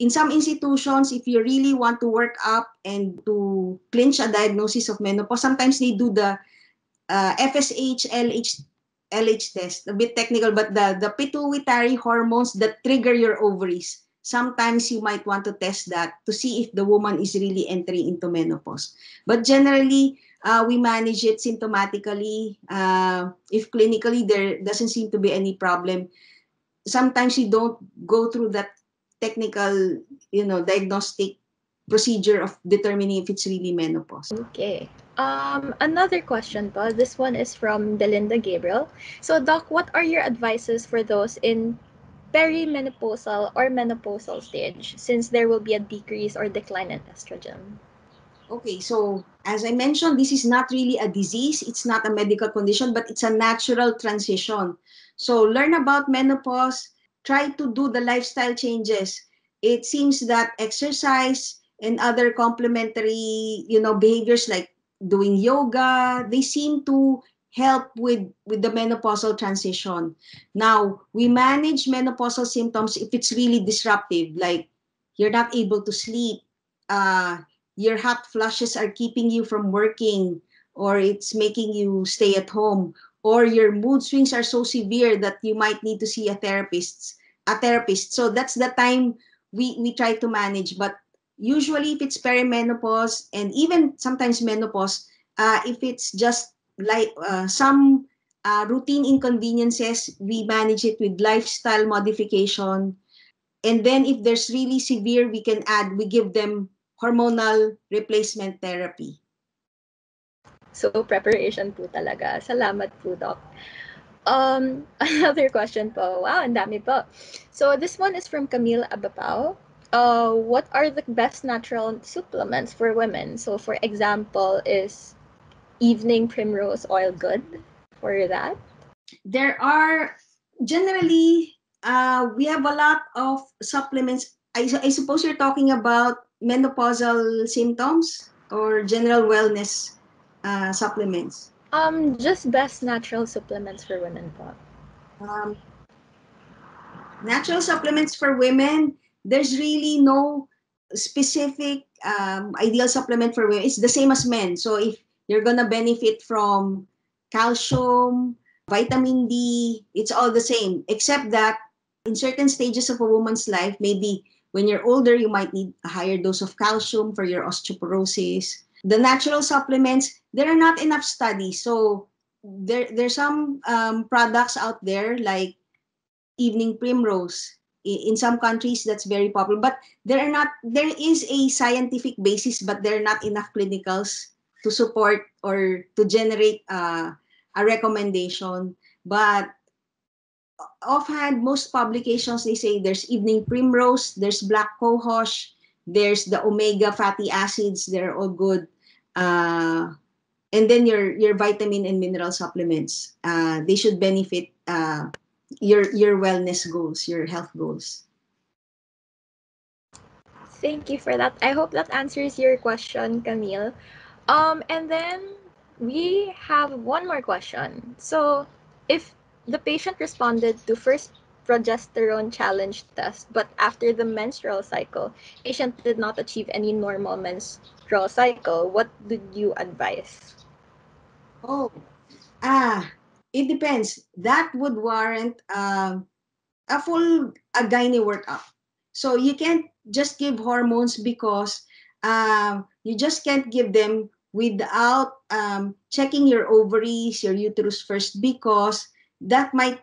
in some institutions, if you really want to work up and to clinch a diagnosis of menopause, sometimes they do the FSH, LH test. A bit technical, but the pituitary hormones that trigger your ovaries. Sometimes you might want to test that to see if the woman is really entering into menopause. But generally, we manage it symptomatically. If clinically there doesn't seem to be any problem, sometimes you don't go through that technical, diagnostic procedure of determining if it's really menopause. Okay. Another question po. This one is from Belinda Gabriel. So, Doc, what are your advices for those in perimenopausal or menopausal stage, since there will be a decrease or decline in estrogen? Okay, so as I mentioned, this is not really a disease. It's not a medical condition, but it's a natural transition. So learn about menopause, try to do the lifestyle changes. It seems that exercise and other complementary, behaviors like doing yoga, they seem to help with the menopausal transition. Now, we manage menopausal symptoms if it's really disruptive, like you're not able to sleep, your hot flushes are keeping you from working, or it's making you stay at home, or your mood swings are so severe that you might need to see a therapist. So that's the time we try to manage. But usually if it's perimenopause and even sometimes menopause, if it's just like some routine inconveniences, we manage it with lifestyle modification. And then if there's really severe, we give them hormonal replacement therapy. So, preparation po talaga. Salamat po, Doc. Another question po. Wow, ang dami po. So, this one is from Camille Abapao. What are the best natural supplements for women? So, for example, is evening primrose oil good for that? There are generally, we have a lot of supplements. I suppose you're talking about menopausal symptoms or general wellness supplements? Just best natural supplements for women po. Natural supplements for women, there's really no specific ideal supplement for women. It's the same as men. So if you're gonna benefit from calcium, vitamin D, it's all the same, except that in certain stages of a woman's life, maybe when you're older, you might need a higher dose of calcium for your osteoporosis. The natural supplements, there are not enough studies. So there's some products out there like evening primrose. In some countries, that's very popular. But there is a scientific basis, but there are not enough clinicals to support or to generate a recommendation. But offhand, most publications, they say there's evening primrose, there's black cohosh, there's the omega fatty acids, they're all good. And then your vitamin and mineral supplements, they should benefit your wellness goals, your health goals. Thank you for that. I hope that answers your question, Camille. And then we have one more question. So, if the patient responded to first progesterone challenge test, but after the menstrual cycle, patient did not achieve any normal menstrual cycle, what did you advise? Oh, it depends. That would warrant a full gynae workup. So you can't just give hormones because you just can't give them without checking your ovaries, your uterus first, because that might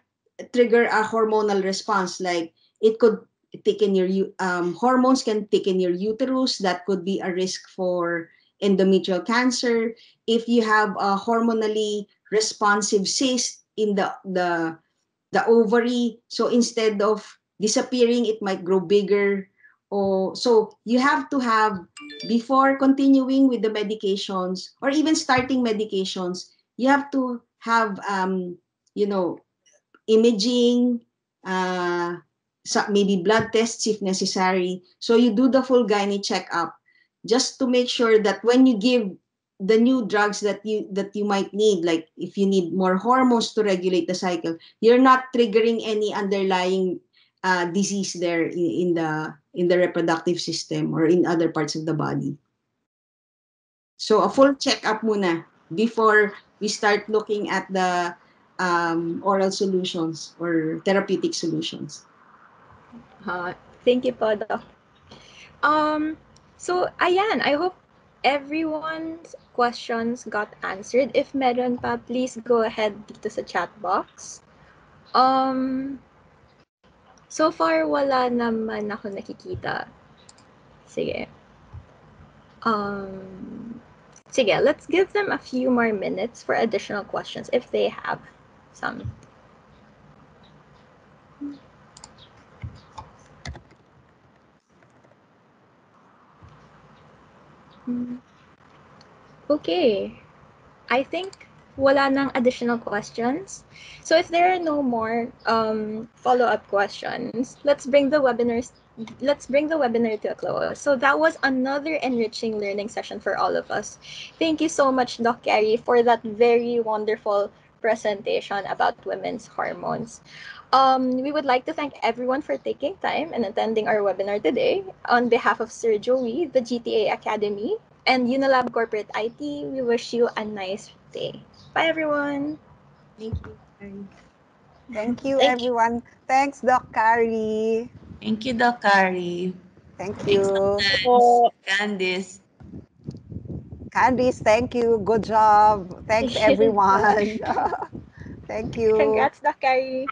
trigger a hormonal response. Like it could thicken your hormones can thicken your uterus. That could be a risk for endometrial cancer. If you have a hormonally responsive cyst in the ovary, so instead of disappearing, it might grow bigger. Or so you have to have, before continuing with the medications or even starting medications, you have to have imaging, maybe blood tests if necessary. So you do the full gynae checkup just to make sure that when you give the new drugs that you might need, like if you need more hormones to regulate the cycle, you're not triggering any underlying disease there in the reproductive system or in other parts of the body. So a full checkup muna before we start looking at the oral solutions or therapeutic solutions. Thank you po, Doc. So, ayan, I hope everyone's questions got answered. If meron pa, please go ahead dito sa chat box. So far, wala naman ako nakikita. Sige. Sige, let's give them a few more minutes for additional questions if they have some. Okay. I think wala nang additional questions. So if there are no more follow-up questions, let's bring the webinar to a close. So that was another enriching learning session for all of us. Thank you so much, Doc Carrie, for that very wonderful presentation about women's hormones. We would like to thank everyone for taking time and attending our webinar today. On behalf of Sir Joey, the GTA Academy, and Unilab Corporate IT, we wish you a nice day. Bye, everyone. Thank you. Thank you, everyone. Thanks, Doc Carrie. Thank you, Doc Carrie. Thank Thanks, you. Candice. Candice, thank you. Good job. Thanks, everyone. Thank you. Congrats, Doc Carrie.